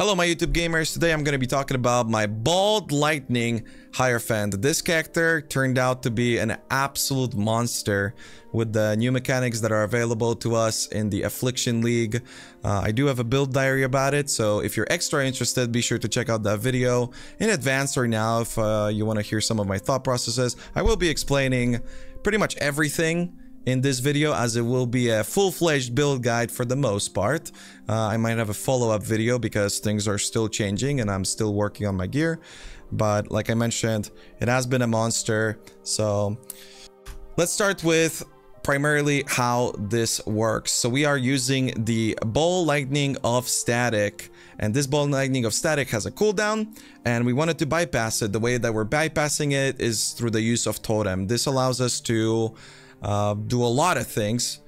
Hello my YouTube gamers, today I'm going to be talking about my Ball Lightning Hierophant. This character turned out to be an absolute monster with the new mechanics that are available to us in the Affliction League. I do have a build diary about it, so if you're extra interested, be sure to check out that video in advance or now if you want to hear some of my thought processes. I will be explaining pretty much everything in this video, as it will be a full-fledged build guide for the most part. I might have a follow-up video because things are still changing and I'm still working on my gear, but like I mentioned, it has been a monster. So let's start with primarily how this works. So we are using the Ball Lightning of Static, and this Ball Lightning of Static has a cooldown, and we wanted to bypass it. The way that we're bypassing it is through the use of Totem. This allows us to do a lot of things.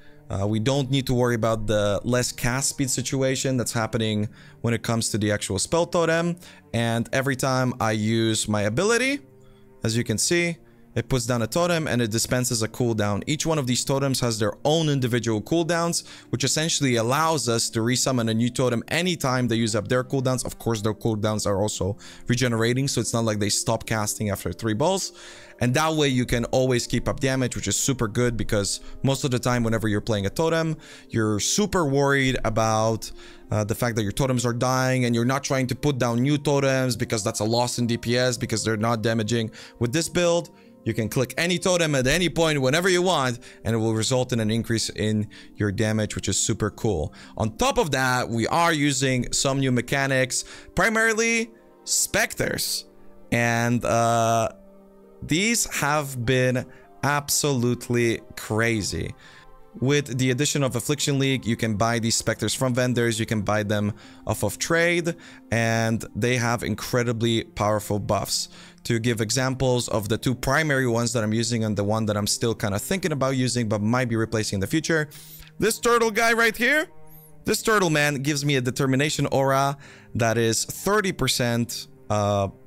We don't need to worry about the less cast speed situation that's happening when it comes to the actual spell totem. And every time I use my ability, as you can see, it puts down a totem and it dispenses a cooldown. Each one of these totems has their own individual cooldowns, which essentially allows us to resummon a new totem anytime they use up their cooldowns. Of course, their cooldowns are also regenerating, so it's not like they stop casting after 3 balls. And that way you can always keep up damage, which is super good because most of the time whenever you're playing a totem, you're super worried about the fact that your totems are dying and you're not trying to put down new totems because that's a loss in DPS because they're not damaging. With this build, you can click any totem at any point whenever you want, and it will result in an increase in your damage, which is super cool. On top of that, we are using some new mechanics, primarily specters. And these have been absolutely crazy. With the addition of Affliction League, you can buy these specters from vendors, you can buy them off of trade, and they have incredibly powerful buffs. To give examples of the 2 primary ones that I'm using and the one that I'm still kind of thinking about using but might be replacing in the future, this turtle guy right here, this turtle man gives me a determination aura that is 30%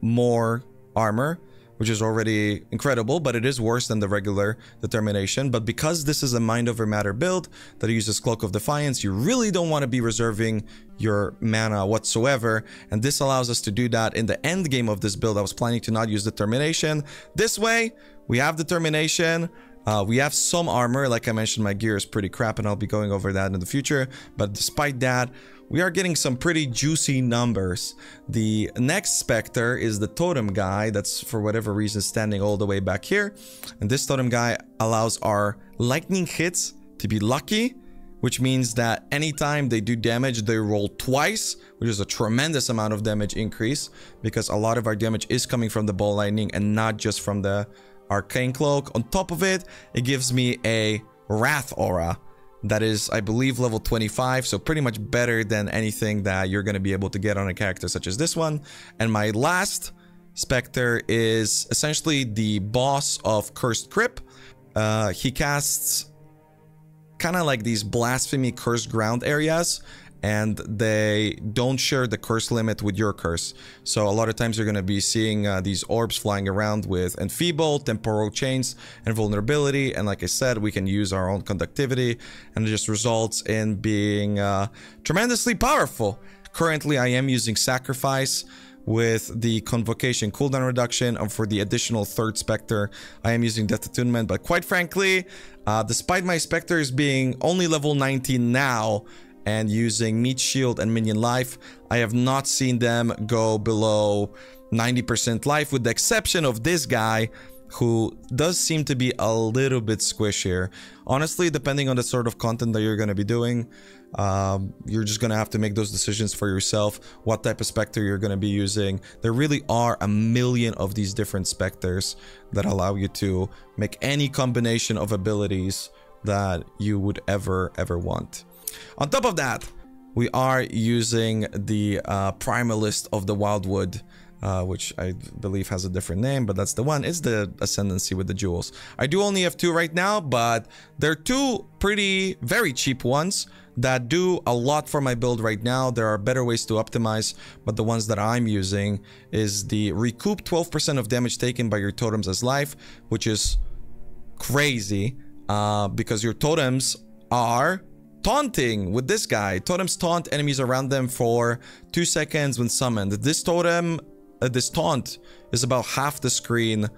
more armor, which is already incredible, but it is worse than the regular determination. But because this is a mind over matter build that uses Cloak of Defiance, you really don't want to be reserving your mana whatsoever, and this allows us to do that. In the end game of this build, I was planning to not use determination. This way, we have determination. We have some armor. Like I mentioned, my gear is pretty crap, and I'll be going over that in the future. But despite that, we are getting some pretty juicy numbers. The next Spectre is the Totem guy that's, for whatever reason, standing all the way back here. And this Totem guy allows our lightning hits to be lucky, which means that anytime they do damage, they roll twice, which is a tremendous amount of damage increase, because a lot of our damage is coming from the Ball Lightning and not just from the Arcane Cloak. On top of it, it gives me a Wrath aura that is, I believe, level 25, so pretty much better than anything that you're going to be able to get on a character such as this one. And my last Spectre is essentially the boss of Cursed Crypt. He casts kind of like these blasphemy cursed ground areas, and they don't share the curse limit with your curse. So a lot of times you're going to be seeing these orbs flying around with Enfeeble, Temporal Chains, and Vulnerability. And like I said, we can use our own conductivity, and it just results in being tremendously powerful. Currently, I am using Sacrifice with the Convocation cooldown reduction, and for the additional 3rd Spectre, I am using Death Attunement. But quite frankly, despite my Spectres being only level 19 now, and using Meat Shield and Minion Life, I have not seen them go below 90% life, with the exception of this guy, who does seem to be a little bit squishier. Honestly, depending on the sort of content that you're going to be doing, you're just going to have to make those decisions for yourself, what type of Spectre you're going to be using. There really are a million of these different Spectres that allow you to make any combination of abilities that you would ever want. On top of that, we are using the Primalist of the Wildwood, which I believe has a different name, but that's the one. It's the Ascendancy with the jewels. I do only have 2 right now, but they're 2 very cheap ones that do a lot for my build right now. There are better ways to optimize, but the ones that I'm using is the recoup 12% of damage taken by your totems as life, which is crazy because your totems are taunting with this guy. Totems taunt enemies around them for 2 seconds when summoned. This totem, this taunt is about half the screen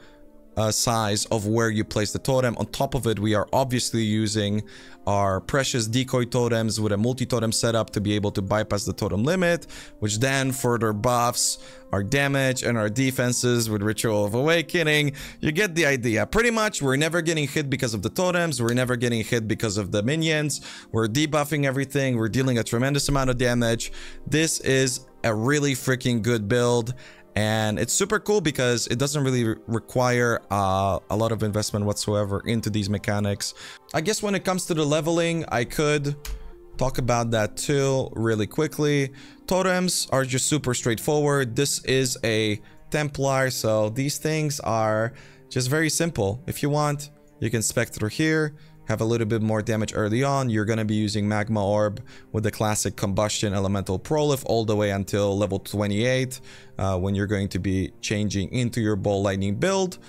size of where you place the totem. On top of it, we are obviously using our precious decoy totems with a multi-totem setup to be able to bypass the totem limit, which then further buffs our damage and our defenses with Ritual of Awakening. You get the idea. Pretty much, we're never getting hit because of the totems. We're never getting hit because of the minions. We're debuffing everything. We're dealing a tremendous amount of damage. This is a really freaking good build. And it's super cool because it doesn't really require a lot of investment whatsoever into these mechanics. I guess when it comes to the leveling, I could talk about that too really quickly. Totems are just super straightforward. This is a Templar, so these things are just very simple. If you want, you can Specter here, have a little bit more damage early on. You're going to be using Magma Orb with the classic Combustion Elemental Prolif all the way until level 28, when you're going to be changing into your Ball Lightning build.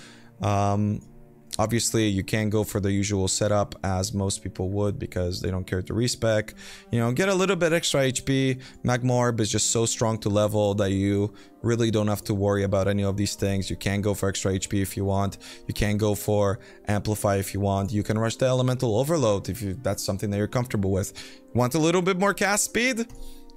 Obviously, you can go for the usual setup as most people would because they don't care to respec. You know, get a little bit extra HP. Magma Orb is just so strong to level that you really don't have to worry about any of these things. You can go for extra HP if you want. You can go for Amplify if you want. You can rush the Elemental Overload if that's something that you're comfortable with. Want a little bit more cast speed?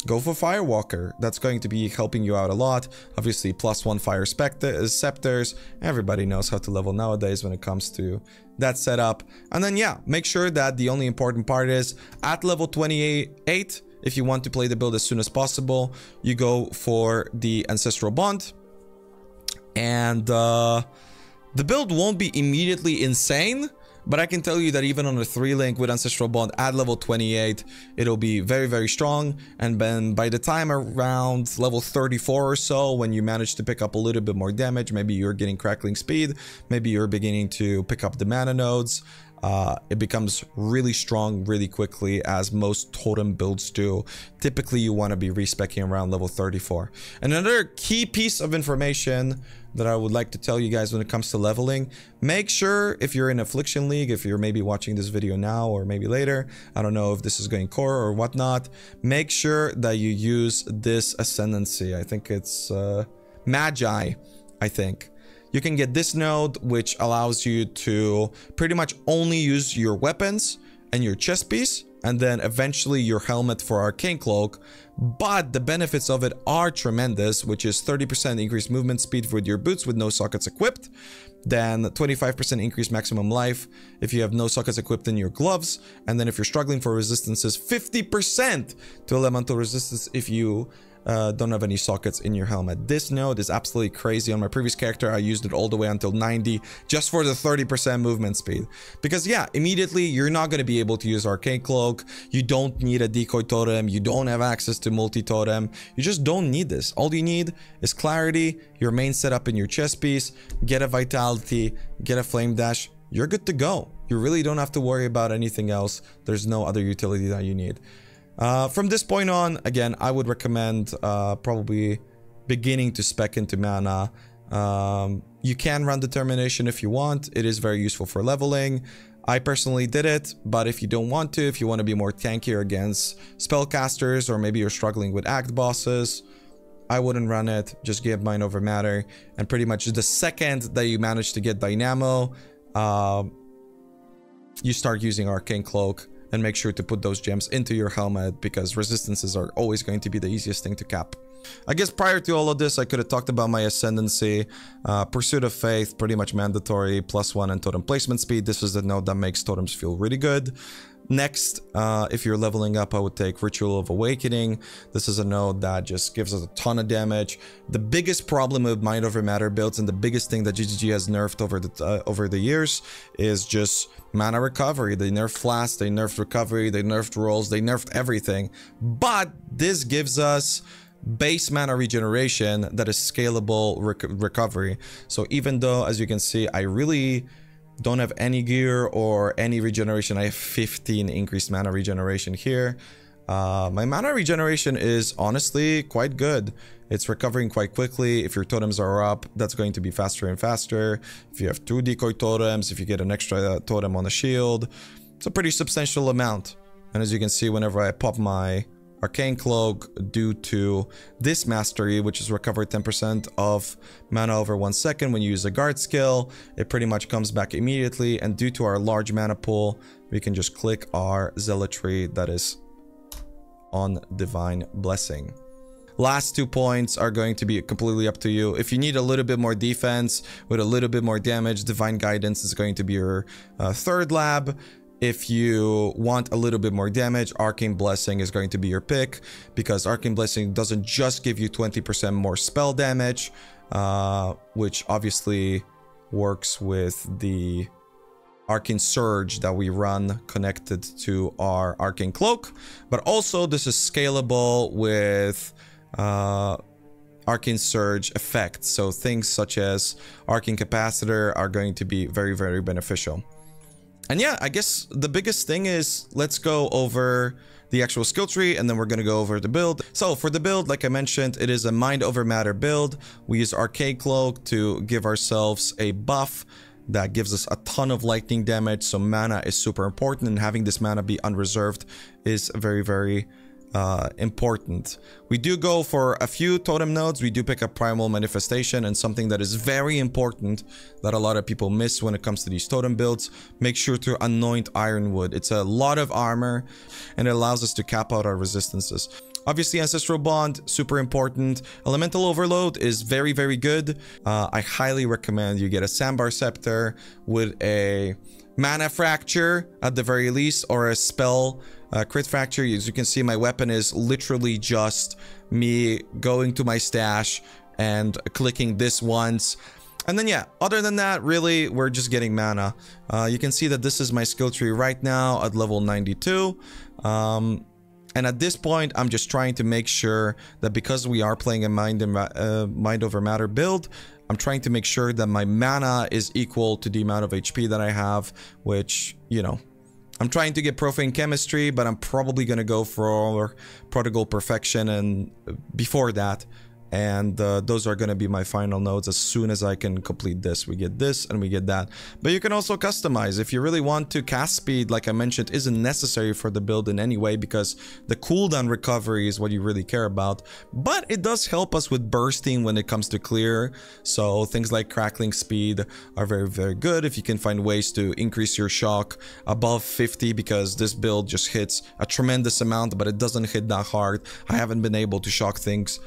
Go for Firewalker. That's going to be helping you out a lot. Obviously, +1 Fire Scepters. Everybody knows how to level nowadays when it comes to that setup. And then, yeah, make sure that the only important part is at level 28, if you want to play the build as soon as possible, you go for the Ancestral Bond. And the build won't be immediately insane, but I can tell you that even on a 3-link with Ancestral Bond at level 28, it'll be very, very strong. And then by the time around level 34 or so, when you manage to pick up a little bit more damage, maybe you're getting Crackling Speed, maybe you're beginning to pick up the mana nodes, it becomes really strong really quickly, as most totem builds do. Typically, you want to be respecking around level 34. Another key piece of information that I would like to tell you guys when it comes to leveling, make sure if you're in Affliction League, if you're maybe watching this video now or maybe later, I don't know if this is going core or whatnot, make sure that you use this Ascendancy. I think it's Magi, I think. You can get this node, which allows you to pretty much only use your weapons and your chest piece, and then eventually your helmet for Arcane Cloak. But the benefits of it are tremendous, which is 30% increased movement speed with your boots with no sockets equipped, then 25% increased maximum life if you have no sockets equipped in your gloves, and then if you're struggling for resistances, 50% to elemental resistance if you don't have any sockets in your helmet. This node is absolutely crazy. On my previous character, I used it all the way until 90 just for the 30% movement speed. Because yeah, immediately you're not going to be able to use Arcane Cloak. You don't need a decoy totem. You don't have access to multi-totem. You just don't need this. All you need is clarity, your main setup in your chest piece, get a vitality, get a flame dash. You're good to go. You really don't have to worry about anything else. There's no other utility that you need. From this point on, again, I would recommend probably beginning to spec into mana. You can run Determination if you want. It is very useful for leveling. I personally did it, but if you don't want to, if you want to be more tankier against spellcasters, or maybe you're struggling with act bosses, I wouldn't run it. Just give Mind Over Matter, and pretty much the second that you manage to get Dynamo, you start using Arcane Cloak. And make sure to put those gems into your helmet, because resistances are always going to be the easiest thing to cap. I guess prior to all of this, I could have talked about my Ascendancy. Pursuit of Faith, pretty much mandatory, +1 and totem placement speed. This is the node that makes totems feel really good. Next, if you're leveling up, I would take Ritual of Awakening. This is a node that just gives us a ton of damage. The biggest problem with Mind Over Matter builds, and the biggest thing that GGG has nerfed over the years, is just mana recovery. They nerfed Flasks, they nerfed recovery, they nerfed rolls, they nerfed everything. But this gives us base mana regeneration that is scalable recovery. So even though, as you can see, I really don't have any gear or any regeneration, I have 15 increased mana regeneration here. My mana regeneration is honestly quite good. It's recovering quite quickly. If your totems are up, that's going to be faster and faster. If you have 2 decoy totems, if you get an extra totem on a shield, it's a pretty substantial amount. And as you can see, whenever I pop my Arcane Cloak, due to this mastery, which is recover 10% of mana over 1 second when you use a guard skill, it pretty much comes back immediately. And due to our large mana pool, we can just click our Zealotry that is on Divine Blessing. Last 2 points are going to be completely up to you. If you need a little bit more defense with a little bit more damage, Divine Guidance is going to be your third lab. If you want a little bit more damage, Arcane Blessing is going to be your pick, because Arcane Blessing doesn't just give you 20% more spell damage, which obviously works with the Arcane Surge that we run connected to our Arcane Cloak, but also this is scalable with Arcane Surge effects. So things such as Arcane Capacitor are going to be very, very beneficial. And yeah, I guess the biggest thing is, let's go over the actual skill tree, and then we're going to go over the build. So for the build, like I mentioned, it is a Mind Over Matter build. We use Arcane Cloak to give ourselves a buff that gives us a ton of lightning damage. So mana is super important, and having this mana be unreserved is very, very important. We do go for a few totem nodes. We do pick up Primal Manifestation, and something that is very important that a lot of people miss when it comes to these totem builds, make sure to anoint Ironwood. It's a lot of armor and it allows us to cap out our resistances. Obviously, Ancestral Bond, super important. Elemental Overload is very, very good. I highly recommend you get a Sandbar Scepter with a Mana Fracture at the very least, or a spell Crit Fracture. As you can see, my weapon is literally just me going to my stash and clicking this once. And then yeah, other than that, really, we're just getting mana. You can see that this is my skill tree right now at level 92. And at this point, I'm just trying to make sure that, because we are playing a Mind Over Matter build, I'm trying to make sure that my mana is equal to the amount of HP that I have, which, you know, I'm trying to get Profane Chemistry, but I'm probably going to go for Prodigal Perfection and before that. And those are going to be my final nodes. As soon as I can complete this, we get this and we get that. But you can also customize. If you really want to, cast speed, like I mentioned, isn't necessary for the build in any way, because the cooldown recovery is what you really care about. But it does help us with bursting when it comes to clear. So things like Crackling Speed are very, very good. If you can find ways to increase your shock above 50, because this build just hits a tremendous amount, but it doesn't hit that hard. I haven't been able to shock things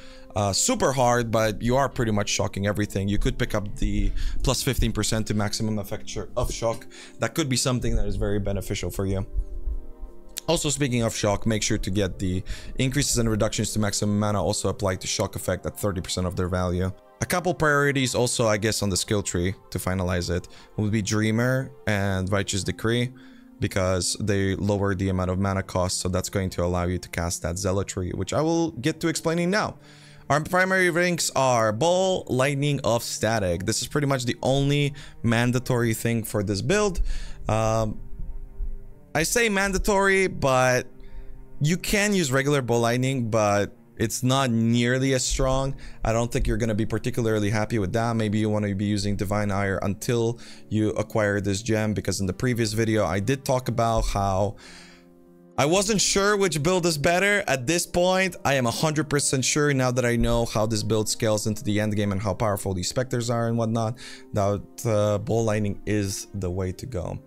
super hard, but you are pretty much shocking everything. You could pick up the plus 15% to maximum effect of shock. That could be something that is very beneficial for you. Also, speaking of shock, make sure to get the increases and reductions to maximum mana also apply to shock effect at 30% of their value. A couple priorities also, I guess, on the skill tree to finalize it would be Dreamer and Righteous Decree, because they lower the amount of mana cost. So that's going to allow you to cast that Zealotry, which I will get to explaining now. Our primary ranks are Ball, Lightning of Static. This is pretty much the only mandatory thing for this build. I say mandatory, but you can use regular Ball Lightning, but it's not nearly as strong. I don't think you're going to be particularly happy with that. Maybe you want to be using Divine Ire until you acquire this gem, because in the previous video I did talk about how I wasn't sure which build is better. At this point, I am 100% sure, now that I know how this build scales into the end game and how powerful these specters are and whatnot, that Ball Lightning is the way to go.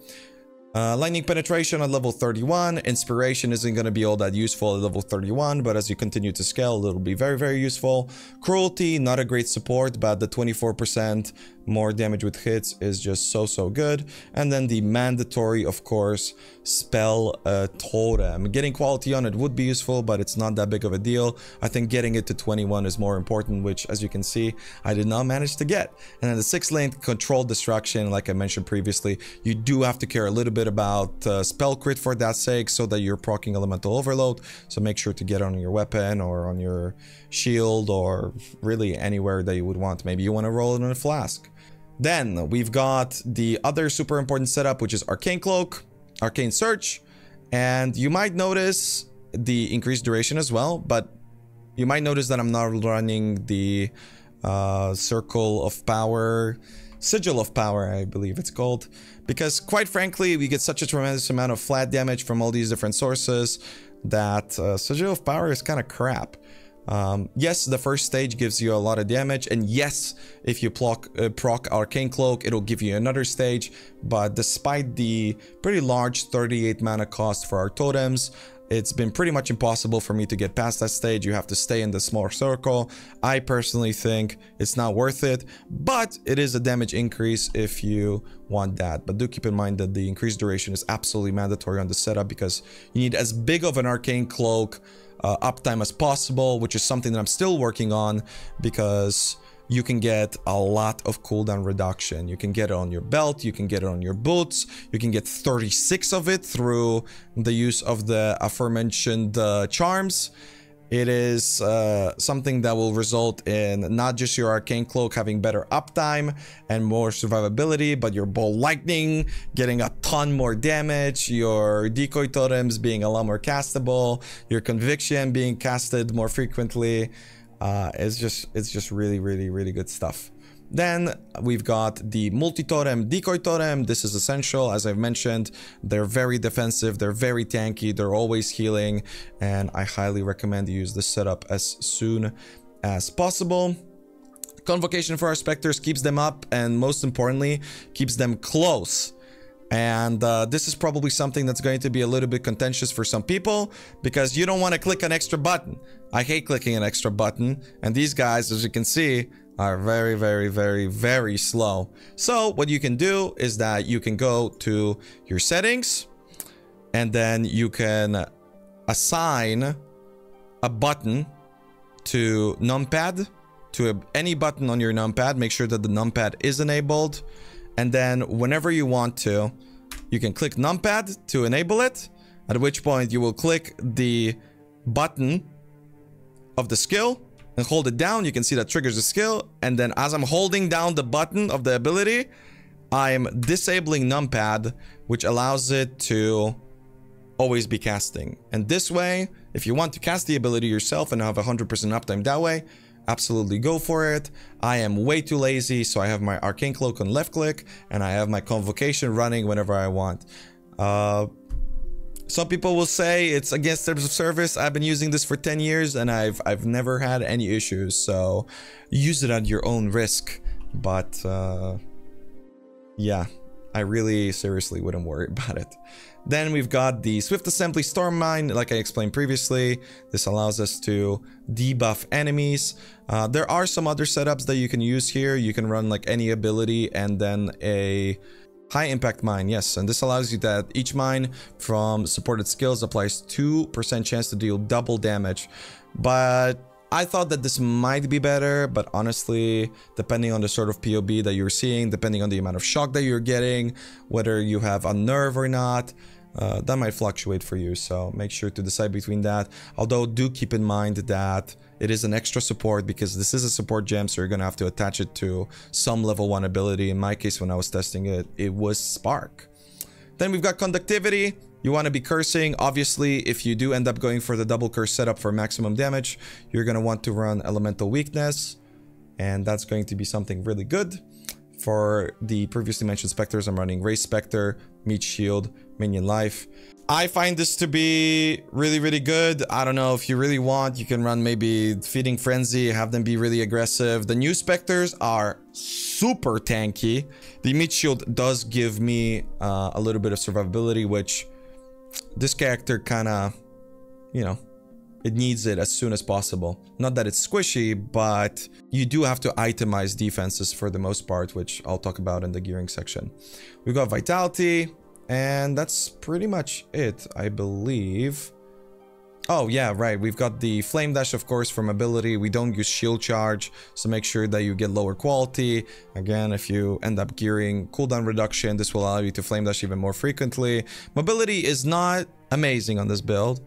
Lightning Penetration at level 31. Inspiration isn't going to be all that useful at level 31, but as you continue to scale, it'll be very, very useful. Cruelty, not a great support, but the 24% more damage with hits is just so good. And then the mandatory, of course, spell Totem. Getting quality on it would be useful, but it's not that big of a deal. I think getting it to 21 is more important, which, as you can see, I did not manage to get. And then the 6th lane, Controlled Destruction, like I mentioned previously, you do have to care a little bit about spell crit for that sake, so that you're proccing Elemental Overload. So make sure to get on your weapon or on your shield, or really anywhere that you would want. Maybe you want to roll it on a Flask. Then we've got the other super important setup, which is Arcane Cloak, Arcane Search, and you might notice the increased duration as well, but you might notice that I'm not running the Circle of Power Sigil of Power, I believe it's called. Because quite frankly, we get such a tremendous amount of flat damage from all these different sources that Sigil of Power is kind of crap. Yes, the first stage gives you a lot of damage, and yes, if you proc Arcane Cloak, it'll give you another stage, but despite the pretty large 38 mana cost for our totems, it's been pretty much impossible for me to get past that stage. You have to stay in the small circle. I personally think it's not worth it, but it is a damage increase if you want that. But do keep in mind that the increased duration is absolutely mandatory on the setup because you need as big of an Arcane Cloak uptime as possible, which is something that I'm still working on because you can get a lot of cooldown reduction. You can get it on your belt, you can get it on your boots, you can get 36 of it through the use of the aforementioned charms. It is something that will result in not just your Arcane Cloak having better uptime and more survivability, but your Ball Lightning getting a ton more damage, your Decoy Totems being a lot more castable, your Conviction being casted more frequently. It's just really good stuff. Then we've got the multi-totem Decoy Totem. This is essential. As I've mentioned, they're very defensive, they're very tanky, they're always healing, and I highly recommend you use this setup as soon as possible. Convocation for our Specters keeps them up, and most importantly, keeps them close. And this is probably something that's going to be a little bit contentious for some people because you don't want to click an extra button. I hate clicking an extra button, and these guys, as you can see, are very slow. So what you can do is that you can go to your settings, and then you can assign a button to Numpad, to any button on your Numpad. Make sure that the Numpad is enabled. And then whenever you want to, you can click Numpad to enable it, at which point you will click the button of the skill and hold it down. You can see that triggers the skill. And then as I'm holding down the button of the ability, I'm disabling Numpad, which allows it to always be casting. And this way, if you want to cast the ability yourself and have 100% uptime that way, absolutely go for it. I am way too lazy, so I have my Arcane Cloak on left click and I have my Convocation running whenever I want. Some people will say it's against terms of service. I've been using this for 10 years and I've never had any issues, so use it at your own risk. But yeah, I really seriously wouldn't worry about it. Then we've got the Swift Assembly Storm Mine, like I explained previously. This allows us to debuff enemies. There are some other setups that you can use here. You can run like any ability and then a high impact mine, yes, and this allows you that each mine from supported skills applies 2% chance to deal double damage. But I thought that this might be better, but honestly, depending on the sort of POB that you're seeing, depending on the amount of shock that you're getting, whether you have a nerve or not, that might fluctuate for you, so make sure to decide between that. Although do keep in mind that it is an extra support because this is a support gem, so you're gonna have to attach it to some level 1 ability. In my case, when I was testing it, it was Spark. Then we've got Conductivity. You want to be cursing. Obviously, if you do end up going for the double curse setup for maximum damage, you're going to want to run Elemental Weakness, and that's going to be something really good. For the previously mentioned Specters, I'm running Raise Specter, Meat Shield, Minion Life. I find this to be really good. I don't know, if you really want, you can run maybe Feeding Frenzy, have them be really aggressive. The new Specters are super tanky. The Meat Shield does give me a little bit of survivability, which this character kind of, you know, it needs it as soon as possible. Not that it's squishy, but you do have to itemize defenses for the most part, which I'll talk about in the gearing section. We've got Vitality, and that's pretty much it, I believe. Oh yeah, right, we've got the Flame Dash, of course, from ability. We don't use Shield Charge, so make sure that you get lower quality. Again, if you end up gearing cooldown reduction, this will allow you to Flame Dash even more frequently. Mobility is not amazing on this build.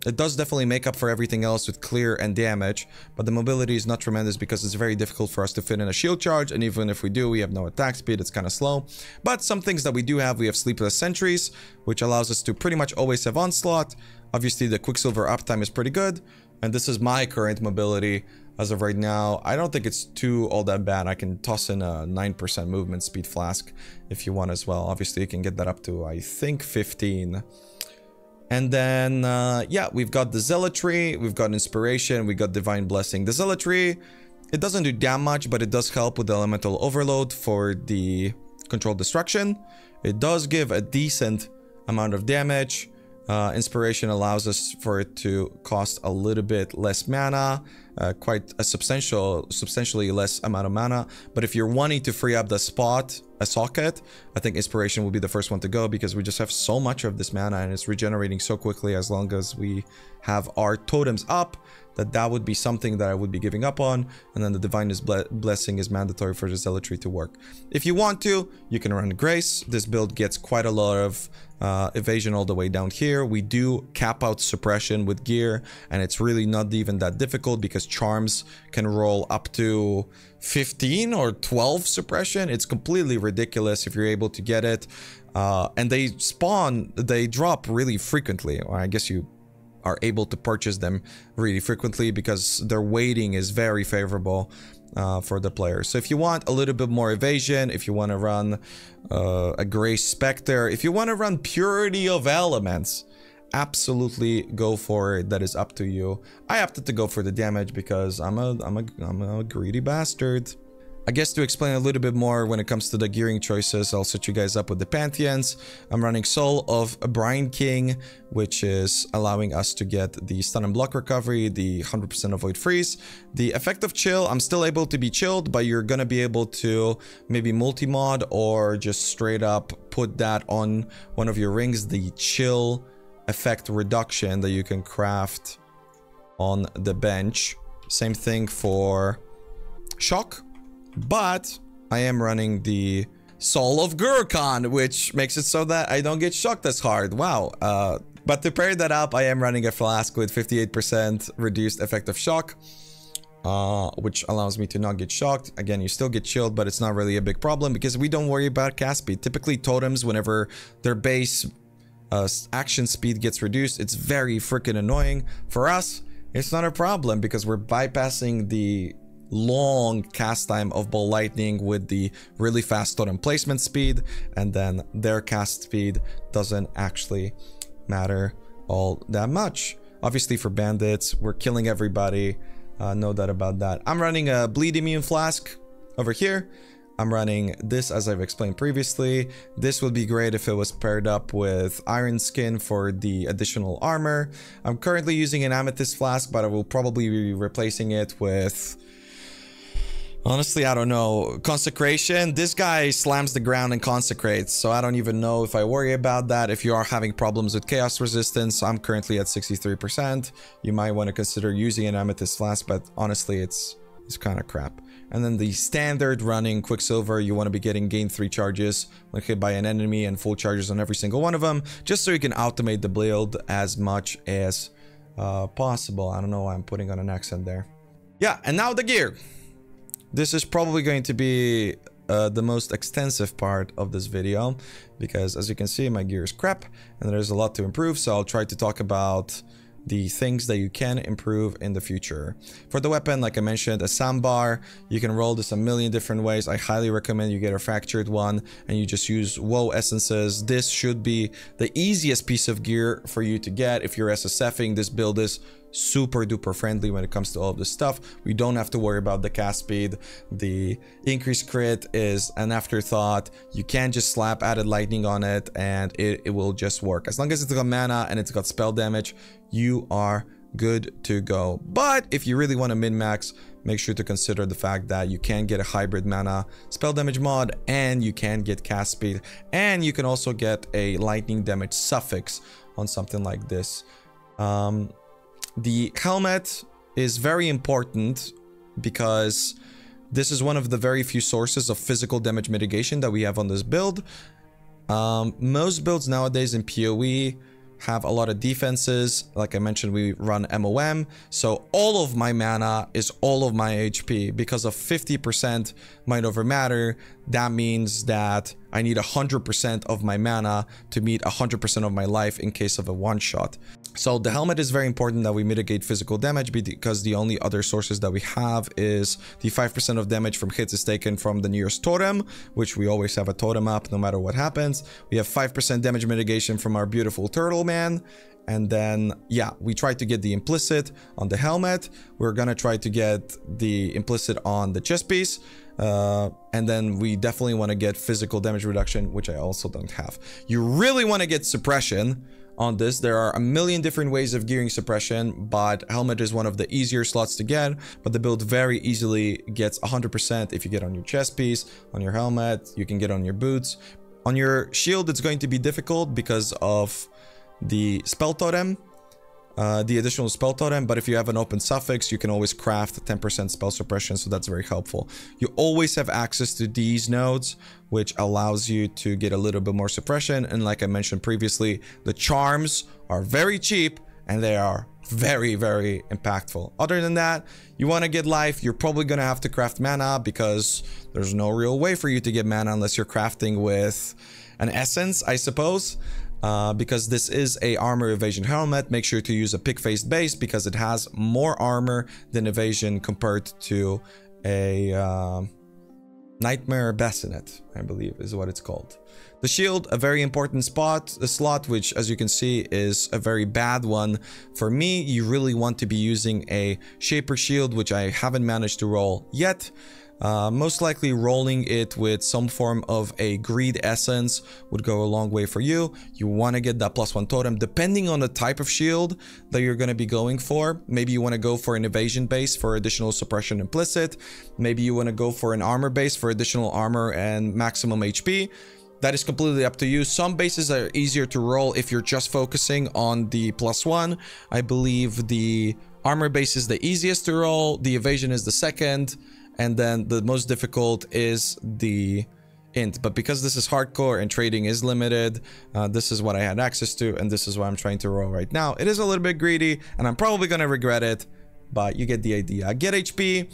It does definitely make up for everything else with clear and damage, but the mobility is not tremendous because it's very difficult for us to fit in a shield charge, and even if we do, we have no attack speed. It's kind of slow. But some things that we do have, we have Sleepless Sentries, which allows us to pretty much always have Onslaught. Obviously, the Quicksilver uptime is pretty good. And this is my current mobility as of right now. I don't think it's all that bad. I can toss in a 9% movement speed flask if you want as well. Obviously, you can get that up to, I think, 15. And then, yeah, we've got the Zealotry, we've got Inspiration, we got Divine Blessing. The Zealotry, it doesn't do damn much, but it does help with the Elemental Overload for the Controlled Destruction. It does give a decent amount of damage. Inspiration allows us for it to cost a little bit less mana, quite a substantially less amount of mana. But if you're wanting to free up the socket, I think Inspiration will be the first one to go, because we just have so much of this mana and it's regenerating so quickly as long as we have our totems up, that would be something that I would be giving up on. And then the Divine Blessing is mandatory for the Zealotry to work. If you want to, you can run Grace. This build gets quite a lot of evasion all the way down here. We do cap out suppression with gear, and it's really not even that difficult because charms can roll up to 15 or 12 suppression. It's completely ridiculous if you're able to get it. And they drop really frequently, or I guess you are able to purchase them really frequently because their weighting is very favorable for the player. So if you want a little bit more evasion, if you want to run a Gray Specter, if you want to run Purity of Elements, absolutely go for it. That is up to you. I opted to go for the damage because I'm a greedy bastard. I guess to explain a little bit more when it comes to the gearing choices, I'll set you guys up with the Pantheons. I'm running Soul of Brine King, which is allowing us to get the stun and block recovery, the 100% avoid freeze. The effect of chill, I'm still able to be chilled, but you're gonna be able to maybe multi-mod or just straight up put that on one of your rings, the chill effect reduction that you can craft on the bench. Same thing for shock. But I am running the Soul of Gurkhan, which makes it so that I don't get shocked as hard. Wow. But to pair that up, I am running a Flask with 58% reduced effective shock, which allows me to not get shocked. Again, you still get chilled, but it's not really a big problem because we don't worry about cast speed. Typically, totems, whenever their base action speed gets reduced, it's very freaking annoying. For us, it's not a problem because we're bypassing the long cast time of Ball Lightning with the really fast totem placement speed, and then their cast speed doesn't actually matter all that much. Obviously for Bandits, we're killing everybody, no doubt about that. I'm running a Bleed Immune Flask over here. I'm running this as I've explained previously. This would be great if it was paired up with Iron Skin for the additional armor. I'm currently using an Amethyst Flask, but I will probably be replacing it with, honestly, I don't know, Consecration. This guy slams the ground and consecrates, so I don't even know if I worry about that. If you are having problems with chaos resistance, I'm currently at 63%. You might want to consider using an Amethyst Flask, but honestly, it's kind of crap. And then the standard running Quicksilver, you want to be getting gain 3 charges when hit by an enemy and full charges on every single one of them, just so you can automate the build as much as possible. I don't know why I'm putting on an accent there. Yeah, and now the gear. This is probably going to be the most extensive part of this video because, as you can see, my gear is crap and there's a lot to improve, so I'll try to talk about the things that you can improve in the future. For the weapon, like I mentioned, a soundbar, you can roll this a million different ways. I highly recommend you get a fractured one and you just use woe essences. This should be the easiest piece of gear for you to get if you're SSFing. This build is super duper friendly when it comes to all of this stuff. We don't have to worry about the cast speed. The increased crit is an afterthought. You can just slap added lightning on it and it will just work. As long as it's got mana and it's got spell damage, you are good to go. But if you really want to min-max, make sure to consider the fact that you can get a hybrid mana spell damage mod and you can get cast speed, and you can also get a lightning damage suffix on something like this. The helmet is very important because this is one of the very few sources of physical damage mitigation that we have on this build. Most builds nowadays in PoE have a lot of defenses. Like I mentioned, we run MOM, so all of my mana is all of my HP. Because of 50% Mind Over Matter, that means that I need 100% of my mana to meet 100% of my life in case of a one-shot. So the helmet is very important that we mitigate physical damage, because the only other sources that we have is the 5% of damage from hits is taken from the nearest totem, which we always have a totem up no matter what happens. We have 5% damage mitigation from our beautiful turtle man. And then, yeah, we try to get the implicit on the helmet. We're gonna try to get the implicit on the chest piece. And then we definitely want to get physical damage reduction, which I also don't have. You really want to get suppression on this. There are a million different ways of gearing suppression, but helmet is one of the easier slots to get. But the build very easily gets 100% if you get on your chest piece, on your helmet. You can get on your boots. On your shield, it's going to be difficult because of the spell totem, the additional spell totem. But if you have an open suffix, you can always craft 10% spell suppression, so that's very helpful. You always have access to these nodes, which allows you to get a little bit more suppression. And like I mentioned previously, the charms are very cheap and they are very, very impactful. Other than that, you want to get life, you're probably going to have to craft mana, because there's no real way for you to get mana unless you're crafting with an essence, I suppose. Because this is a armor evasion helmet, make sure to use a pig-faced base, because it has more armor than evasion compared to a nightmare bassinet, I believe is what it's called. The shield, a very important slot, which as you can see is a very bad one. For me, you really want to be using a shaper shield, which I haven't managed to roll yet. Most likely rolling it with some form of a greed essence would go a long way for you. You want to get that +1 totem depending on the type of shield that you're going to be going for. Maybe you want to go for an evasion base for additional suppression implicit. Maybe you want to go for an armor base for additional armor and maximum HP. That is completely up to you. Some bases are easier to roll if you're just focusing on the +1. I believe the armor base is the easiest to roll. The evasion is the second. And then the most difficult is the int. But because this is hardcore and trading is limited, this is what I had access to, and this is what I'm trying to roll right now. It is a little bit greedy, and I'm probably going to regret it, but you get the idea. Get HP.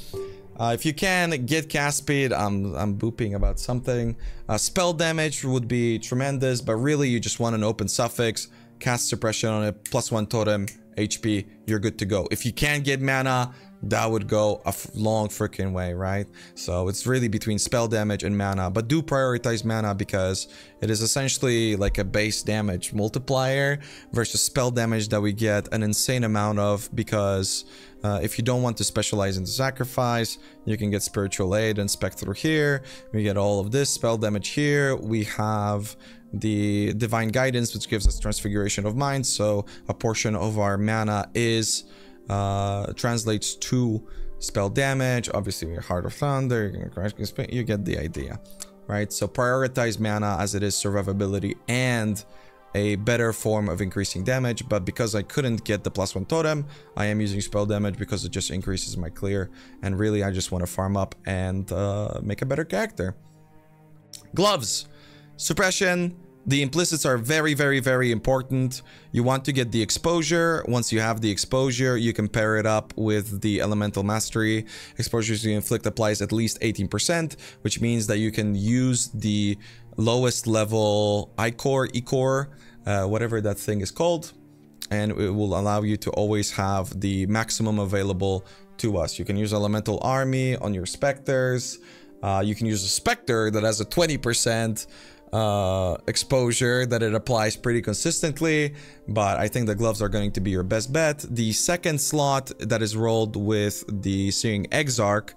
If you can, get cast speed. I'm booping about something. Spell damage would be tremendous, but really you just want an open suffix, cast suppression on it, +1 totem, HP, you're good to go. If you can't get mana, that would go a long freaking way, right? So it's really between spell damage and mana, but do prioritize mana because it is essentially like a base damage multiplier versus spell damage that we get an insane amount of, because if you don't want to specialize into sacrifice, you can get spiritual aid and Specter here. We get all of this spell damage here. We have the divine guidance, which gives us transfiguration of mind, so a portion of our mana is translates to spell damage. Obviously, we're Heart of Thunder, you're gonna crash, you get the idea, right? So prioritize mana as it is survivability and a better form of increasing damage. But because I couldn't get the +1 totem, I am using spell damage because it just increases my clear, and really I just want to farm up and make a better character. Gloves, suppression. The implicits are very, very, very important. You want to get the exposure. Once you have the exposure, you can pair it up with the elemental mastery. Exposure to inflict applies at least 18%, which means that you can use the lowest level I-core, E-core, whatever that thing is called, and it will allow you to always have the maximum available to us. You can use elemental army on your specters. You can use a specter that has a 20% exposure that it applies pretty consistently, but I think the gloves are going to be your best bet. The second slot that is rolled with the Searing Exarch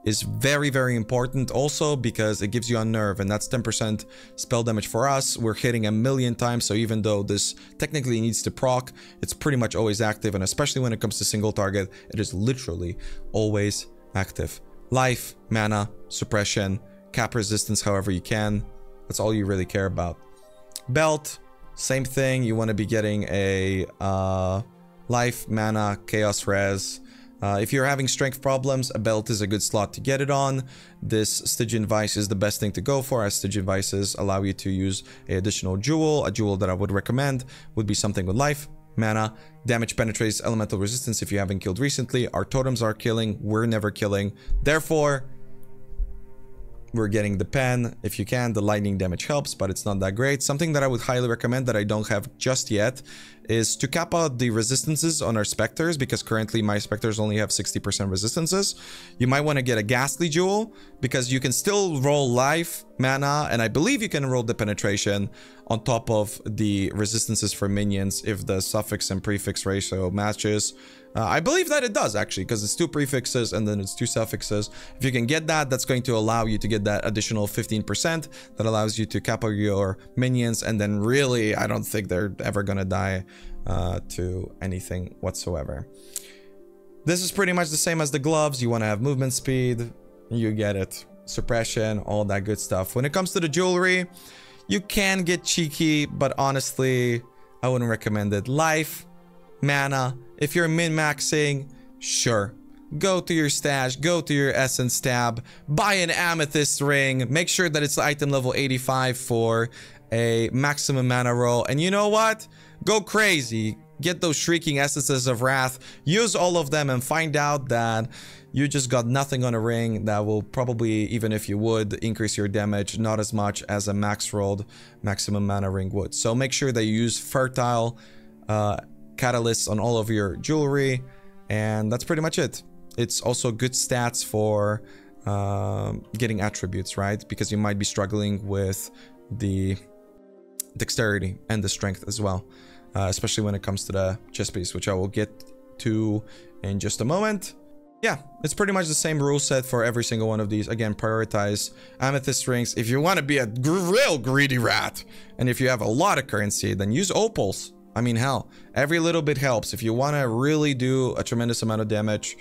is very, very important also because it gives you unnerve, and that's 10% spell damage for us. We're hitting 1,000,000 times, so even though this technically needs to proc, it's pretty much always active, and especially when it comes to single target, it is literally always active. Life, mana, suppression, cap resistance however you can. That's all you really care about. Belt, same thing. You want to be getting a life, mana, chaos res. If you're having strength problems, a belt is a good slot to get it on. This Stygian Vice is the best thing to go for, as Stygian Vices allow you to use an additional jewel. A jewel that I would recommend would be something with life, mana, damage penetrates, elemental resistance if you haven't killed recently. Our totems are killing, we're never killing. Therefore, We're getting the pen. If you can, the lightning damage helps, but it's not that great. Something that I would highly recommend that I don't have just yet is to cap out the resistances on our Specters, because currently my Specters only have 60% resistances. You might want to get a Ghastly Jewel, because you can still roll life, mana, and I believe you can roll the penetration on top of the resistances for minions if the suffix and prefix ratio matches. I believe that it does, actually, because it's 2 prefixes and then it's 2 suffixes. If you can get that, that's going to allow you to get that additional 15% that allows you to cap out your minions, and then really, I don't think they're ever gonna die to anything whatsoever. This is pretty much the same as the gloves. You want to have movement speed, you get it, suppression, all that good stuff. When it comes to the jewelry, you can get cheeky, but honestly, I wouldn't recommend it. Life, mana, if you're min-maxing, sure. Go to your stash, go to your essence tab, buy an amethyst ring, make sure that it's item level 85 for a maximum mana roll, and you know what? Go crazy. Get those shrieking essences of wrath, use all of them, and find out that you just got nothing on a ring that will probably, even if you would, increase your damage not as much as a max rolled maximum mana ring would. So make sure that you use fertile catalysts on all of your jewelry, and that's pretty much it. It's also good stats for getting attributes, right? Because you might be struggling with the dexterity and the strength as well, especially when it comes to the chest piece, which I will get to in just a moment. Yeah, it's pretty much the same rule set for every single one of these. Again, prioritize amethyst rings if you want to be a real greedy rat, and if you have a lot of currency, then use opals. I mean, hell, every little bit helps. If you want to really do a tremendous amount of damage,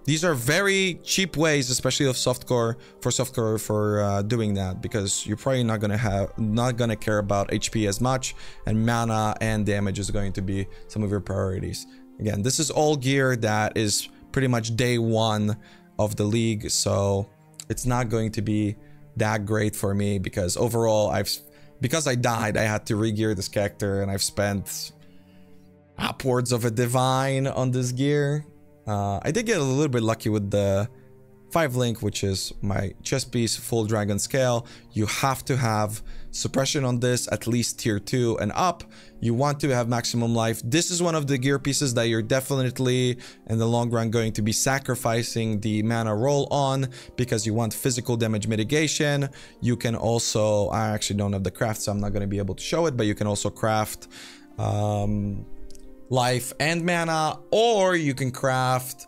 these are very cheap ways, especially of softcore for doing that, because you're probably not gonna care about HP as much, and mana and damage is going to be some of your priorities. Again, this is all gear that is pretty much day one of the league, so it's not going to be that great for me, because overall because I died, I had to re-gear this character, and I've spent upwards of a divine on this gear. I did get a little bit lucky with the 5 link, which is my chest piece, full dragon scale. You have to have suppression on this, at least tier 2 and up. You want to have maximum life. This is one of the gear pieces that you're definitely in the long run going to be sacrificing the mana roll on, because you want physical damage mitigation. You can also, I actually don't have the craft, so I'm not going to be able to show it, but you can also craft life and mana, or you can craft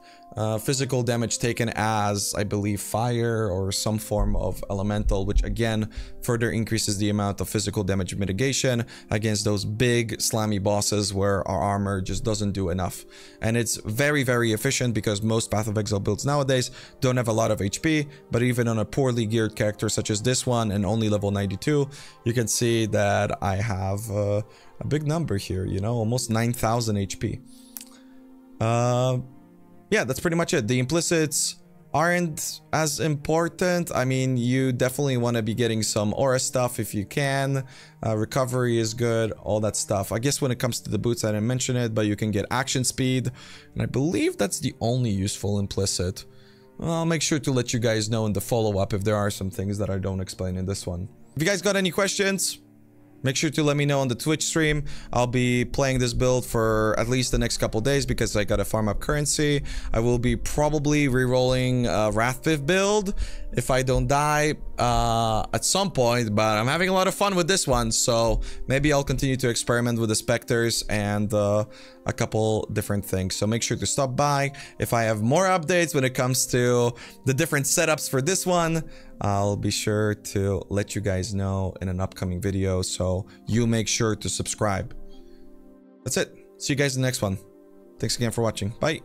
physical damage taken as, I believe, fire or some form of elemental, which again further increases the amount of physical damage mitigation against those big slammy bosses where our armor just doesn't do enough. And it's very, very efficient, because most Path of Exile builds nowadays don't have a lot of HP, but even on a poorly geared character such as this one and only level 92, you can see that I have a big number here, you know, almost 9,000 HP. Yeah, that's pretty much it. The implicits aren't as important. I mean, you definitely want to be getting some aura stuff if you can. Recovery is good, all that stuff. I guess when it comes to the boots, I didn't mention it, but you can get action speed, and I believe that's the only useful implicit. I'll make sure to let you guys know in the follow-up if there are some things that I don't explain in this one. If you guys got any questions, make sure to let me know on the Twitch stream. I'll be playing this build for at least the next couple days, because I gotta farm up currency. I will be probably re-rolling Wrathpiv build if I don't die at some point, but I'm having a lot of fun with this one, so maybe I'll continue to experiment with the Specters and a couple different things. So make sure to stop by. If I have more updates when it comes to the different setups for this one, I'll be sure to let you guys know in an upcoming video, so you make sure to subscribe. That's it. See you guys in the next one. Thanks again for watching. Bye.